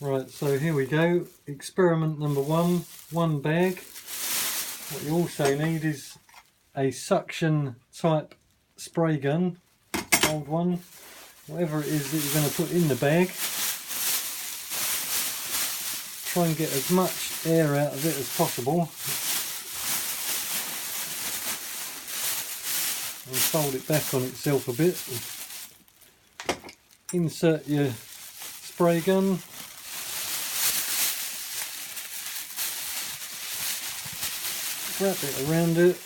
Right, so here we go. Experiment number one bag. What you also need is a suction type spray gun, old one, whatever it is that you're going to put in the bag. Try and get as much air out of it as possible. And fold it back on itself a bit. Insert your spray gun. Wrap it around it.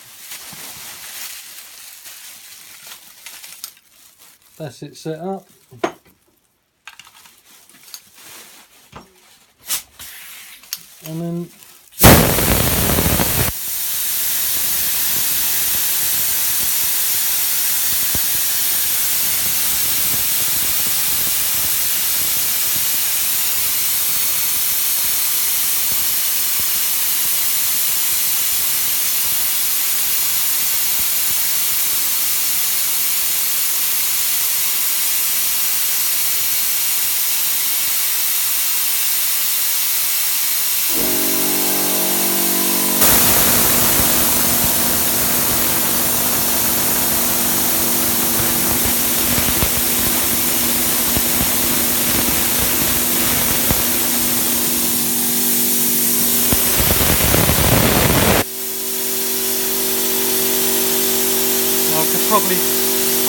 That's it set up. And then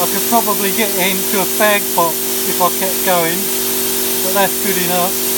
I could probably get it into a bag box if I kept going, but that's good enough.